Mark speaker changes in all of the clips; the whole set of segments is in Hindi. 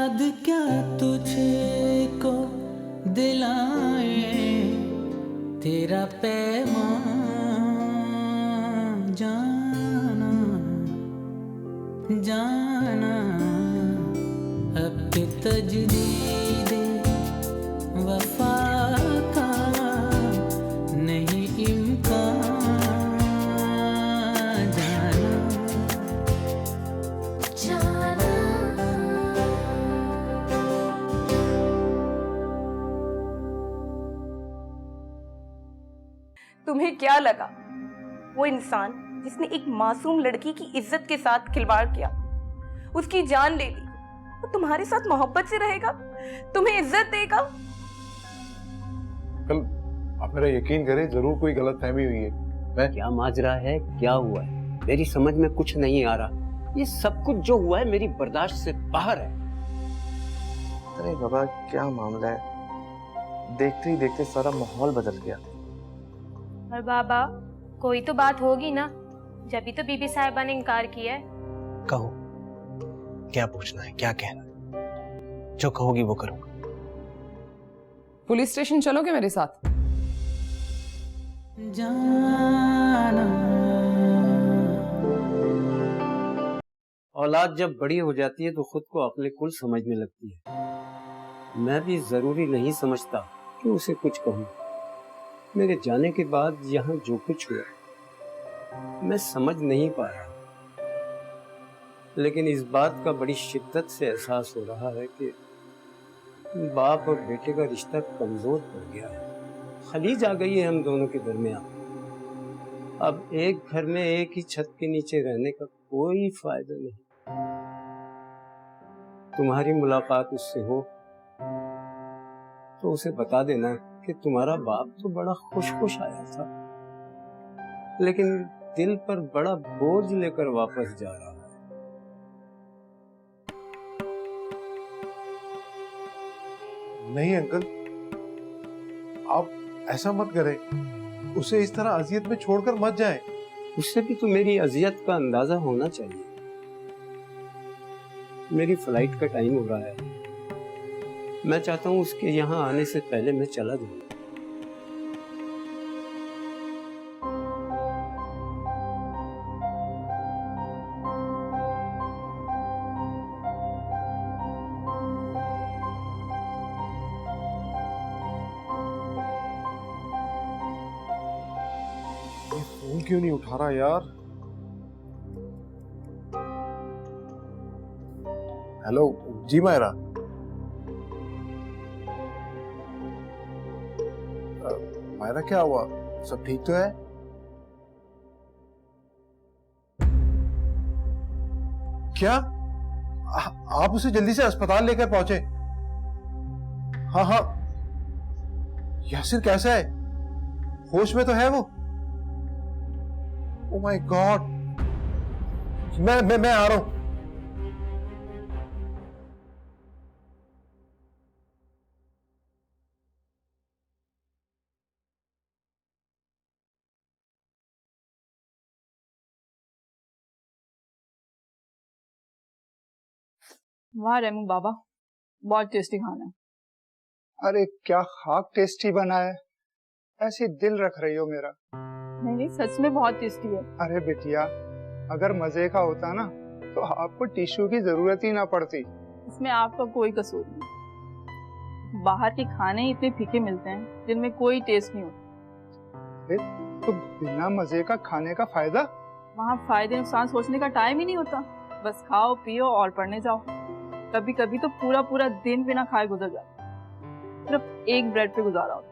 Speaker 1: याद क्या तुझको दिलाए तेरा पैगाम जाना जाना अब के तजदीद वफा का नहीं इम्कान जाना जाना।
Speaker 2: तुम्हें क्या लगा वो इंसान जिसने एक मासूम लड़की की इज्जत के साथ खिलवाड़ किया, उसकी जान ले ली, वो तुम्हारे साथ मोहब्बत से रहेगा, तुम्हें इज्जत देगा?
Speaker 3: कल आप मेरा यकीन करें, जरूर कोई गलतफहमी हुई है। मैं
Speaker 4: क्या माजरा है, क्या हुआ है, मेरी समझ में कुछ नहीं आ रहा। ये सब कुछ जो हुआ है मेरी बर्दाश्त से बाहर है।
Speaker 5: अरे बाबा क्या मामला है, देखते ही देखते सारा माहौल बदल गया।
Speaker 6: और बाबा कोई तो बात होगी ना, जब भी तो बीबी साहिबा ने इनकार किया है।
Speaker 7: कहो, क्या पूछना है, क्या कहना है, जो कहोगी वो करूंगा।
Speaker 8: पुलिस स्टेशन चलोगे मेरे साथ?
Speaker 1: जाना।
Speaker 4: औलाद जब बड़ी हो जाती है तो खुद को अपने कुल समझने लगती है। मैं भी जरूरी नहीं समझता कि उसे कुछ कहूं। मेरे जाने के बाद यहाँ जो कुछ हुआ मैं समझ नहीं पा रहा, लेकिन इस बात का बड़ी शिद्दत से एहसास हो रहा है कि बाप और बेटे का रिश्ता कमजोर पड़ गया है। खलीज आ गई है हम दोनों के दरमियान। अब एक घर में एक ही छत के नीचे रहने का कोई फायदा नहीं। तुम्हारी मुलाकात उससे हो तो उसे बता देना कि तुम्हारा बाप तो बड़ा खुश खुश आया था, लेकिन दिल पर बड़ा बोझ लेकर वापस जा रहा है।
Speaker 3: नहीं अंकल, आप ऐसा मत करें, उसे इस तरह अजियत में छोड़कर मत जाएं।
Speaker 4: उससे भी तो मेरी अजियत का अंदाजा होना चाहिए। मेरी फ्लाइट का टाइम हो रहा है, मैं चाहता हूँ उसके यहाँ आने से पहले मैं चला जाऊँ।
Speaker 3: ये फोन क्यों नहीं उठा रहा यार? हेलो जी मायरा, मायरा क्या हुआ, सब ठीक तो है? क्या आप उसे जल्दी से अस्पताल लेकर पहुंचे? हाँ हाँ, यासिर कैसा है, होश में तो है वो? ओ माय गॉड, मैं आ रहा हूं।
Speaker 8: वाह रेमू बाबा, बहुत टेस्टी खाना है।
Speaker 9: अरे क्या खाक टेस्टी बना है, ऐसे दिल रख रही हो मेरा।
Speaker 8: नहीं नहीं, सच में बहुत टेस्टी है।
Speaker 9: अरे बिटिया, अगर मजे का होता ना तो आपको टिश्यू की जरूरत ही ना पड़ती।
Speaker 8: इसमें आपका कोई कसूर नहीं। बाहर के खाने ही इतने फीके मिलते हैं जिनमें कोई टेस्ट नहीं होता।
Speaker 9: तो बिना मजे का खाने का फायदा?
Speaker 8: वहाँ फायदे नुकसान सोचने का टाइम ही नहीं होता, बस खाओ पियो और पढ़ने जाओ। कभी कभी तो पूरा पूरा दिन बिना खाए गुजर जाता, सिर्फ एक ब्रेड पे गुजारा होता।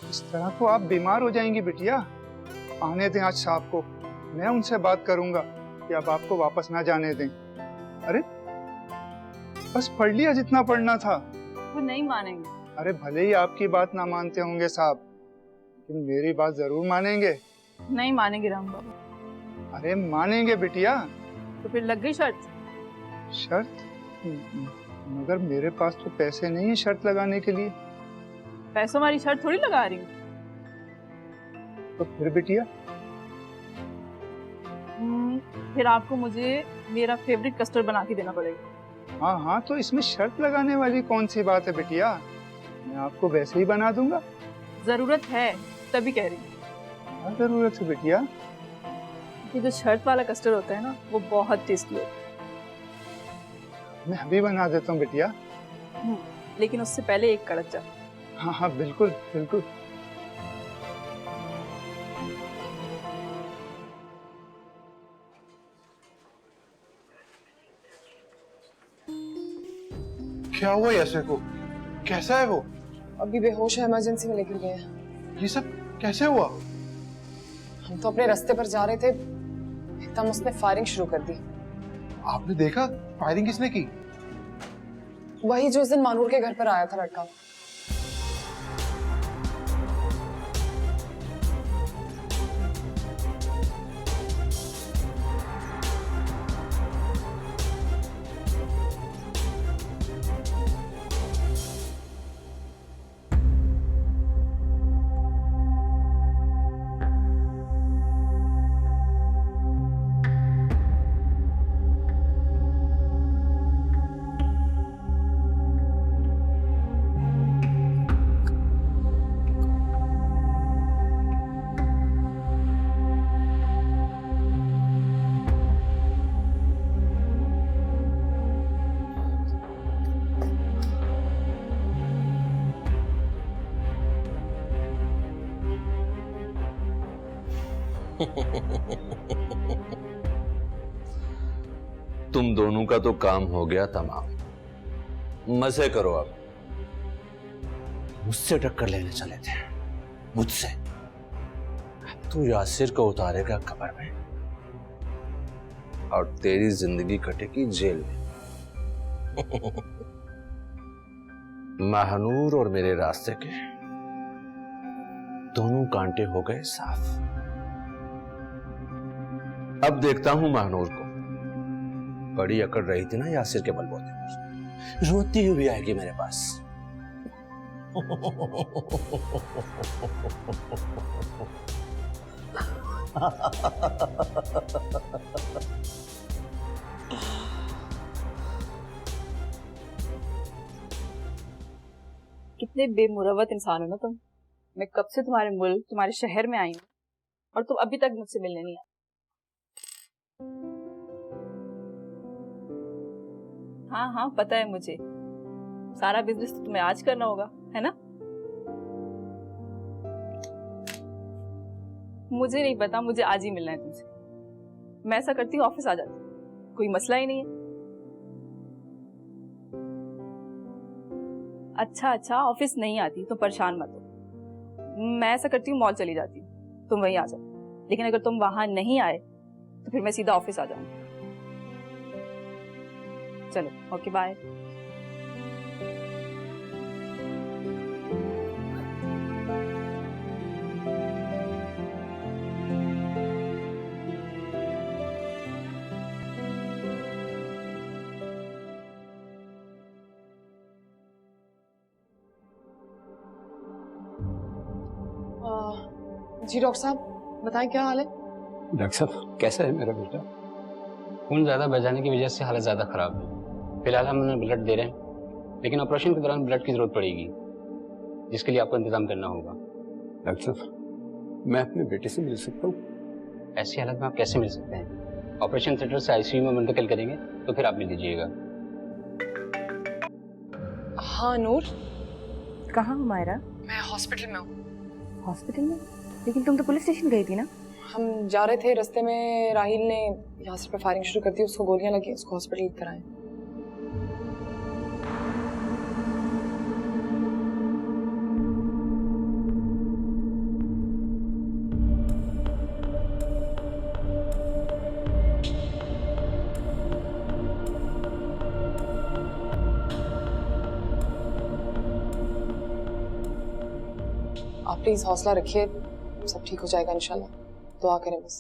Speaker 9: इस तरह तो आप बीमार हो जाएंगी बिटिया। आने दें आज साहब को, मैं उनसे बात करूंगा कि अब आपको वापस ना जाने दें। अरे बस पढ़ लिया जितना पढ़ना था।
Speaker 8: वो नहीं मानेंगे।
Speaker 9: अरे भले ही आपकी बात ना मानते होंगे साहब, लेकिन मेरी बात जरूर मानेंगे।
Speaker 8: नहीं मानेंगे राम बाबा।
Speaker 9: अरे मानेंगे बिटिया।
Speaker 8: तो फिर लग गई शर्त?
Speaker 9: शर्त? मगर मेरे पास तो पैसे नहीं है शर्त लगाने के लिए।
Speaker 8: पैसों वाली शर्त थोड़ी लगा रही हूँ।
Speaker 9: तो फिर बिटिया?
Speaker 8: फिर आपको मुझे मेरा फेवरेट कस्टर्ड बना के देना पड़ेगा।
Speaker 9: हाँ हाँ, तो इसमें शर्त लगाने वाली कौन सी बात है बिटिया, मैं आपको वैसे ही बना दूंगा।
Speaker 8: जरूरत है तभी कह रही हूँ।
Speaker 9: क्या जरूरत है बिटिया?
Speaker 8: कि जो शर्ट वाला कस्टर्ड होता है ना, वो बहुत टेस्टी होता
Speaker 9: मैं अभी बना देता हूँ बिटिया।
Speaker 8: है, लेकिन उससे पहले एक कड़क चाय।
Speaker 9: हाँ हाँ, बिल्कुल बिल्कुल।
Speaker 3: क्या हुआ यासिर को? कैसा है वो?
Speaker 10: अभी बेहोश है, इमरजेंसी में लेकर गए हैं।
Speaker 3: ये सब कैसे हुआ?
Speaker 10: हम तो अपने रास्ते पर जा रहे थे, एकदम उसने फायरिंग शुरू कर दी।
Speaker 3: आपने देखा फायरिंग किसने की?
Speaker 10: वही जो उस दिन मानूर के घर पर आया था लड़का।
Speaker 11: तुम दोनों का तो काम हो गया तमाम, मजे करो। अब
Speaker 7: मुझसे टक्कर लेने चले थे, मुझसे। तू यासिर को उतारेगा कब्र में
Speaker 11: और तेरी जिंदगी कटेगी जेल में। महानूर और मेरे रास्ते के
Speaker 7: दोनों कांटे हो गए साफ।
Speaker 11: अब देखता हूं महानूर को। बड़ी अकड़ रही थी ना यासिर के बलबूते पर,
Speaker 7: रोती हुई आएगी मेरे पास।
Speaker 8: कितने बेमुरवत इंसान हो ना तुम। मैं कब से तुम्हारे मुल्क, तुम्हारे शहर में आई हूँ और तुम अभी तक मुझसे मिलने नहीं आए। हाँ हाँ, पता है मुझे। सारा बिजनेस तो तुम्हें आज करना होगा, है ना? मुझे नहीं पता, मुझे आज ही मिलना है तुमसे। मैं ऐसा करती हूँ, ऑफिस आ जाती हूँ, कोई मसला ही नहीं है। अच्छा, ऑफिस नहीं आती तो परेशान मत हो। मैं ऐसा करती हूँ, मॉल चली जाती हूँ, तुम वहीं आ जाओ। लेकिन अगर तुम वहां नहीं आए तो फिर मैं सीधा ऑफिस आ जाऊंगी। चलो, ओके, बाय।
Speaker 10: जी डॉक्टर साहब, बताएं क्या हाल है?
Speaker 4: डॉक्टर साहब, कैसा है मेरा बेटा? खून ज़्यादा बह जाने की वजह से हालत ज़्यादा ख़राब है। फिलहाल हम उन्हें ब्लड दे रहे हैं, लेकिन ऑपरेशन के दौरान ब्लड की ज़रूरत पड़ेगी, जिसके लिए आपको इंतज़ाम करना होगा। डॉक्टर साहब, मैं अपने बेटे से मिल सकता हूँ? ऐसी हालत में आप कैसे मिल सकते हैं? ऑपरेशन थिएटर से आईसीयू में मुंतकिल करेंगे, तो फिर आप मिल लीजिएगा।
Speaker 10: हाँ नूर,
Speaker 2: कहाँ हो मायरा?
Speaker 10: मैं हॉस्पिटल में हूँ।
Speaker 2: हॉस्पिटल में? लेकिन तुम तो पुलिस स्टेशन गई थी ना?
Speaker 10: हम जा रहे थे, रास्ते में राहिल ने यासिर पे फायरिंग शुरू कर दी, उसको गोलियां लगी, उसको हॉस्पिटल लेकर आए। आप प्लीज हौसला रखिए, सब ठीक हो जाएगा इंशाल्लाह। दुआ करें बस।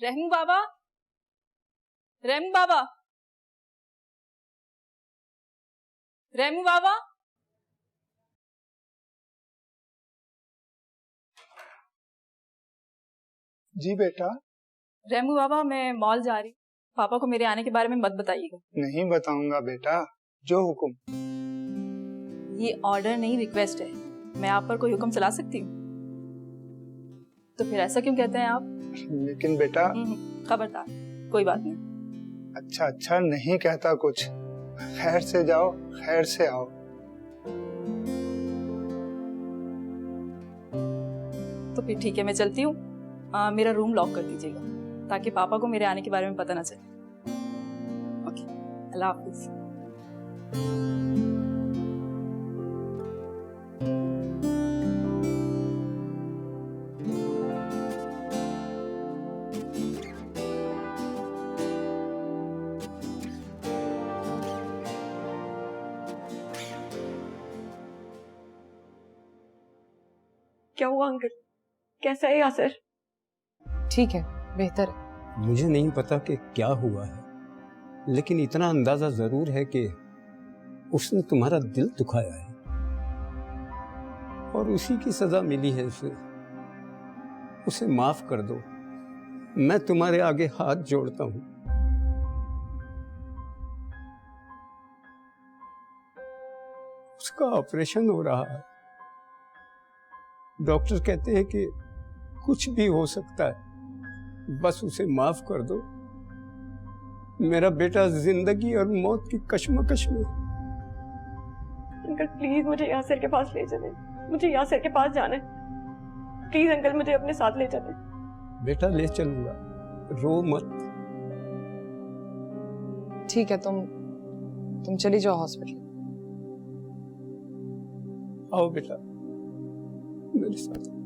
Speaker 8: रहमू बाबा, रहमू बाबा, रहमू बाबा।
Speaker 9: जी बेटा,
Speaker 8: रेमू बाबा, मैं मॉल जा रही, पापा को मेरे आने के बारे में मत बताइएगा।
Speaker 9: नहीं बताऊंगा बेटा, जो हुक्म।
Speaker 8: ये ऑर्डर नहीं, रिक्वेस्ट है। मैं आप पर कोई हुक्म चला सकती हूँ? तो फिर ऐसा क्यों कहते हैं आप?
Speaker 9: लेकिन बेटा।
Speaker 8: खबरदार, कोई बात नहीं।
Speaker 9: अच्छा अच्छा नहीं कहता कुछ। खैर से जाओ, खैर से आओ।
Speaker 8: तो फिर ठीक है, मैं चलती हूँ। मेरा रूम लॉक कर दीजिएगा ताकि पापा को मेरे आने के बारे में पता ना चले। ओके, अल्लाह हाफिज।
Speaker 2: क्या हुआ अंकल? कैसा है यासिर?
Speaker 10: ठीक है, बेहतर है।
Speaker 4: मुझे नहीं पता कि क्या हुआ है, लेकिन इतना अंदाजा जरूर है कि उसने तुम्हारा दिल दुखाया है और उसी की सजा मिली है उसे। उसे माफ कर दो, मैं तुम्हारे आगे हाथ जोड़ता हूं। उसका ऑपरेशन हो रहा है, डॉक्टर कहते हैं कि कुछ भी हो सकता है, बस उसे माफ कर दो। मेरा बेटा जिंदगी और मौत की कश्मकश में।
Speaker 2: अंकल प्लीज मुझे यासिर के पास ले चले, मुझे यासिर के पास जाना है। प्लीज अंकल मुझे अपने साथ ले चले।
Speaker 4: बेटा ले चलूंगा, रो मत।
Speaker 10: ठीक है, तुम चली जाओ हॉस्पिटल।
Speaker 4: आओ बेटा मेरे साथ।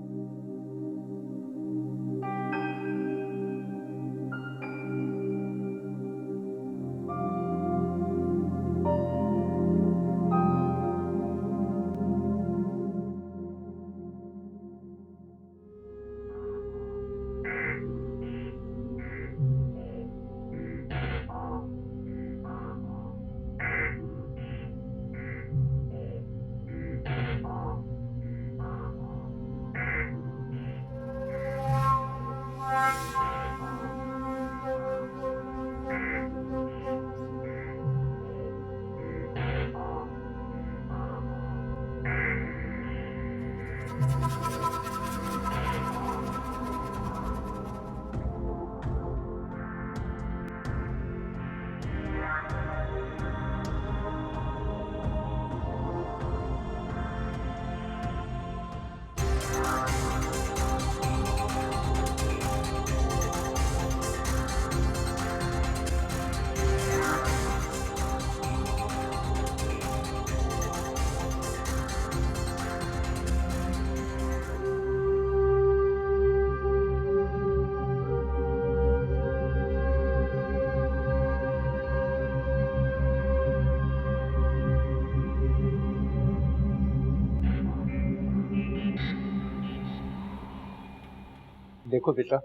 Speaker 4: देखो बेटा,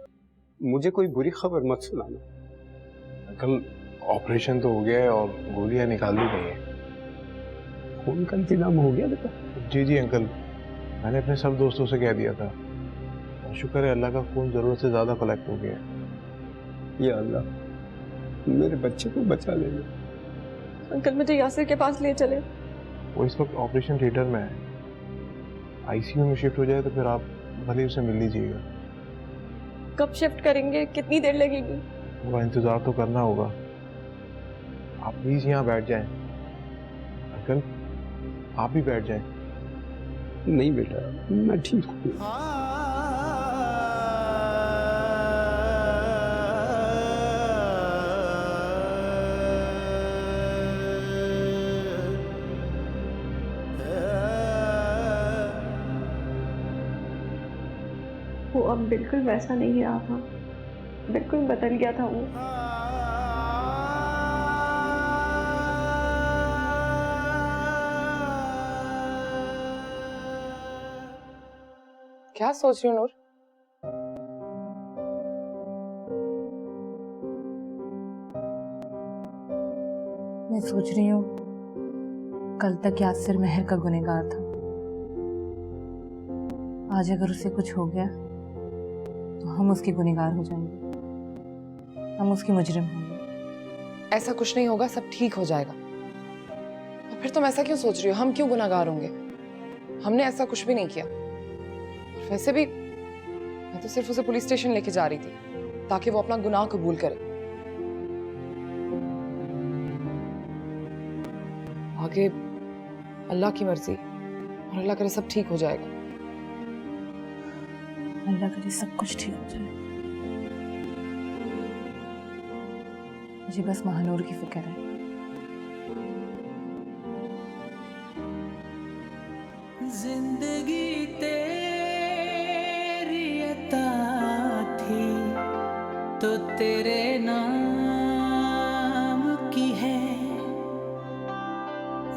Speaker 4: मुझे कोई बुरी खबर मत सुनाना।
Speaker 3: अंकल ऑपरेशन तो हो गया है और गोलियां निकाल दी गई हैं।
Speaker 4: खून का इंतजाम हो गया बेटा?
Speaker 3: जी जी अंकल, मैंने अपने सब दोस्तों से कह दिया था। शुक्र है अल्लाह का, खून जरूरत से ज्यादा कलेक्ट हो गया है।
Speaker 4: या अल्लाह मेरे बच्चे को बचा लेना।
Speaker 2: अंकल मुझे यासिर के पास ले चले।
Speaker 3: वो इस वक्त ऑपरेशन थिएटर में है, आईसीयू में शिफ्ट हो जाए तो फिर आप भले उसे मिल लीजिएगा।
Speaker 2: कब शिफ्ट करेंगे? कितनी देर लगेगी?
Speaker 3: वो इंतजार तो करना होगा। आप प्लीज यहाँ बैठ जाएं। अंकल आप भी बैठ जाएं।
Speaker 4: नहीं बेटा, मैं ठीक हूँ।
Speaker 2: वो अब बिल्कुल वैसा नहीं रहा था, बिल्कुल बदल गया था वो।
Speaker 10: क्या सोच रही हो नूर?
Speaker 12: मैं सोच रही हूँ कल तक यासिर मेहर का गुनहगार था, आज अगर उसे कुछ हो गया तो हम उसके गुनहगार हो जाएंगे। हम उसकी मुजरिम होंगे।
Speaker 10: ऐसा कुछ नहीं होगा, सब ठीक हो जाएगा। और फिर तुम ऐसा क्यों सोच रही हो? हम क्यों गुनाहगार होंगे? हमने ऐसा कुछ भी नहीं किया। वैसे भी मैं तो सिर्फ उसे पुलिस स्टेशन लेके जा रही थी ताकि वो अपना गुनाह कबूल करे। आगे अल्लाह की मर्जी, और अल्लाह करे सब ठीक हो जाएगा।
Speaker 12: अल्लाह करे सब कुछ ठीक हो जाए। मुझे बस महानूर की फिक्र है।
Speaker 1: जिंदगी तेरी अता थी तो तेरे नाम की है,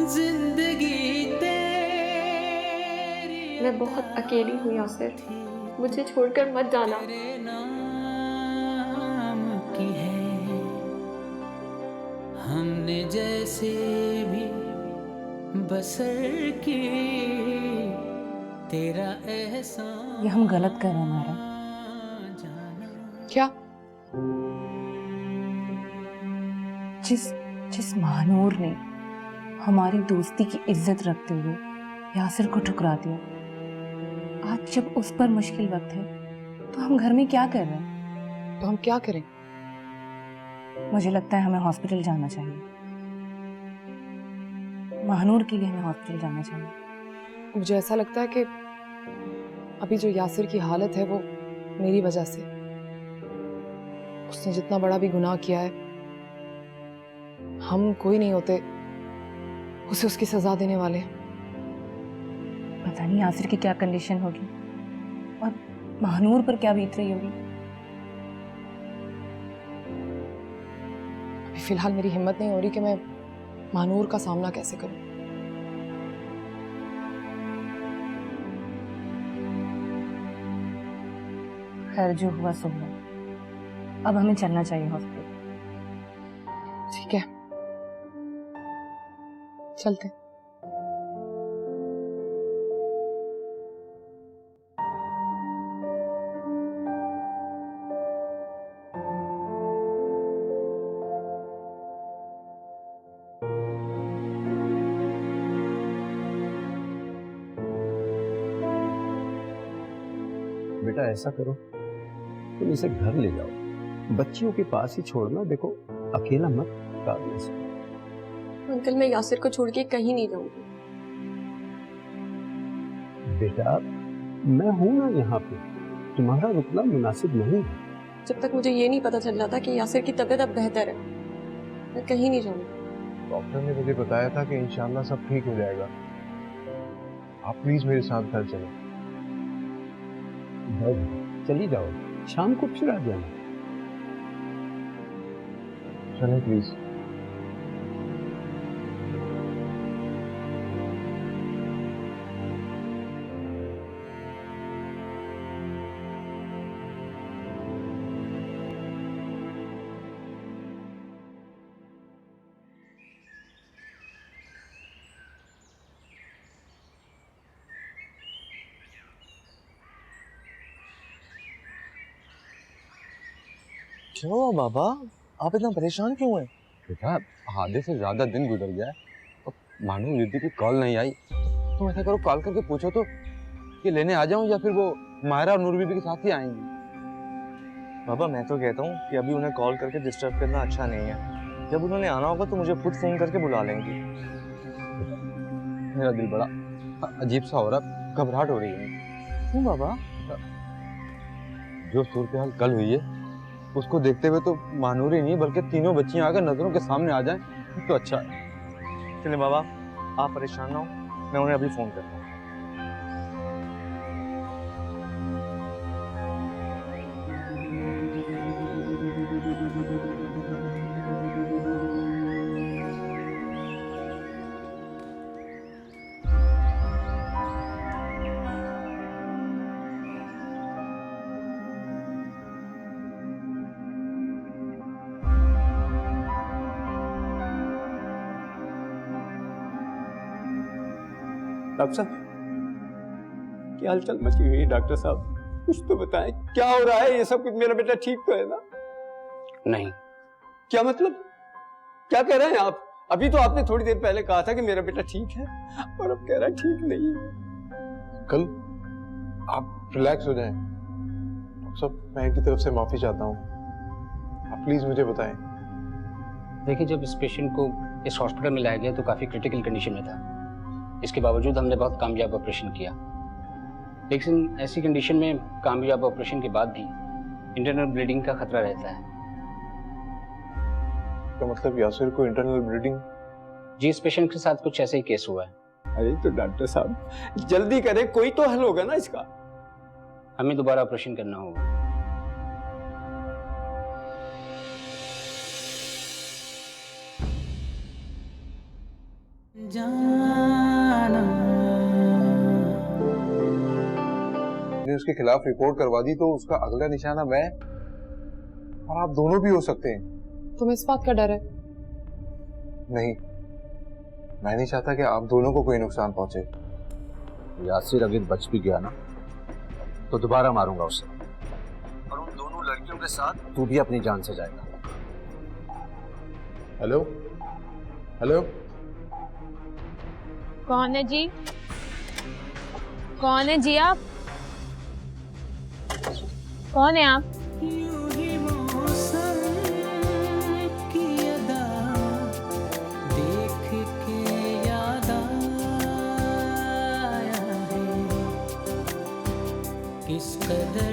Speaker 1: जिंदगी तेरी
Speaker 13: मैं बहुत अकेली हूँ यासिर, मुझे छोड़कर मत जाना।
Speaker 1: नाम की है, हमने जैसे भी बसर की तेरा एहसान।
Speaker 12: ये हम गलत कर रहे हैं मारा।
Speaker 10: क्या?
Speaker 12: जिस महानूर ने हमारी दोस्ती की इज्जत रखते हुए यासिर को ठुकरा दिया, आज जब उस पर मुश्किल वक्त है तो हम घर में क्या कर रहे हैं?
Speaker 10: तो हम क्या करें?
Speaker 12: मुझे लगता है हमें हॉस्पिटल जाना चाहिए। महानूर के लिए हमें हॉस्पिटल जाना चाहिए।
Speaker 10: मुझे ऐसा लगता है कि अभी जो यासिर की हालत है वो मेरी वजह से। उसने जितना बड़ा भी गुनाह किया है, हम कोई नहीं होते उसे उसकी सजा देने वाले।
Speaker 12: पता नहीं यासिर की क्या कंडीशन होगी और महानूर पर क्या बीत रही होगी।
Speaker 10: अभी फिलहाल मेरी हिम्मत नहीं हो रही कि मैं महानूर का सामना कैसे करूं।
Speaker 12: खैर जो हुआ सो हुआ, अब हमें चलना चाहिए हॉस्पिटल।
Speaker 10: ठीक है, चलते।
Speaker 4: बेटा ऐसा करो, तुम इसे घर ले जाओ, बच्चियों के पास ही छोड़ना। देखो अकेला मत काटना से।
Speaker 13: अंकल मैं यासिर को छोड़ के कहीं नहीं जाऊंगी।
Speaker 4: बेटा मैं हूं ना यहाँ पे, तुम्हारा रुकना मुनासिब नहीं है।
Speaker 13: जब तक मुझे ये नहीं पता चल रहा था कि यासिर की तबीयत अब बेहतर है, मैं कहीं नहीं जाऊंगी।
Speaker 3: डॉक्टर ने मुझे बताया था कि इंशाल्लाह सब ठीक हो जाएगा। आप प्लीज मेरे साथ घर चलो।
Speaker 4: चली जाओ, शाम को फिर आ जाना।
Speaker 3: चलो प्लीज।
Speaker 5: क्यों बाबा, आप इतना परेशान क्यों हैं?
Speaker 11: बेटा आधे से ज्यादा दिन गुजर गया है और मानो दीदी की कॉल नहीं आई। तुम ऐसा करो, कॉल करके पूछो तो कि लेने आ जाऊं या फिर वो मायरा और नूर बीबी के साथ ही आएंगी।
Speaker 5: बाबा मैं तो कहता हूँ कि अभी उन्हें कॉल करके डिस्टर्ब करना अच्छा नहीं है। जब उन्होंने आना होगा तो मुझे खुद फोन करके बुला लेंगी।
Speaker 11: मेरा दिल बड़ा अजीब सा हो रहा, घबराहट हो रही है।
Speaker 5: क्यों बाबा?
Speaker 11: जो सूरत हाल कल हुई है उसको देखते हुए तो मानूर ही नहीं बल्कि तीनों बच्चियां आकर नजरों के सामने आ जाएं तो अच्छा है।
Speaker 5: चलिए बाबा, आप परेशान ना हो, मैं उन्हें अभी फोन करता हूँ।
Speaker 4: डॉक्टर साहब क्या हालचाल मची हुई है? डॉक्टर साहब कुछ तो बताएं, क्या हो रहा है? ये सब कुछ मेरा बेटा ठीक तो है ना? नहीं। क्या मतलब? क्या कह रहे हैं आप? अभी तो आपने थोड़ी देर पहले कहा था कि मेरा बेटा ठीक है और अब कह रहा है ठीक नहीं है।
Speaker 3: कल आप रिलैक्स हो जाएं। डॉक्टर साहब, मैं इनकी तरफ से माफी चाहता हूँ, आप प्लीज मुझे बताएं।
Speaker 4: देखिए, जब इस पेशेंट को इस हॉस्पिटल में लाया गया तो काफी क्रिटिकल कंडीशन में था। इसके बावजूद हमने बहुत कामयाब ऑपरेशन किया, लेकिन ऐसी कंडीशन में कामयाब ऑपरेशन के बाद भी इंटरनल ब्लीडिंग का खतरा रहता है।
Speaker 3: तो मतलब यासिर को इंटरनल ब्लीडिंग?
Speaker 4: जी, इस पेशेंट के साथ कुछ ऐसा ही केस हुआ है। अरे तो डॉक्टर साहब जल्दी करें, कोई तो हल होगा ना इसका। हमें दोबारा ऑपरेशन करना होगा।
Speaker 1: जाना
Speaker 3: ने उसके खिलाफ रिपोर्ट करवा दी तो उसका अगला निशाना मैं और आप दोनों भी हो सकते हैं।
Speaker 10: तुम्हें इस बात का डर है?
Speaker 3: नहीं, मैं नहीं चाहता कि आप दोनों को कोई नुकसान पहुंचे।
Speaker 11: यासिर अगर बच भी गया ना तो दोबारा मारूंगा उसे, और उन दोनों लड़कियों के साथ तू भी अपनी जान से जाएगा।
Speaker 3: हेलो हेलो,
Speaker 6: कौन है जी? कौन है जी आप? कौन है आप?
Speaker 1: यूं ही मौसम की अदा देख के याद आया है किस कदर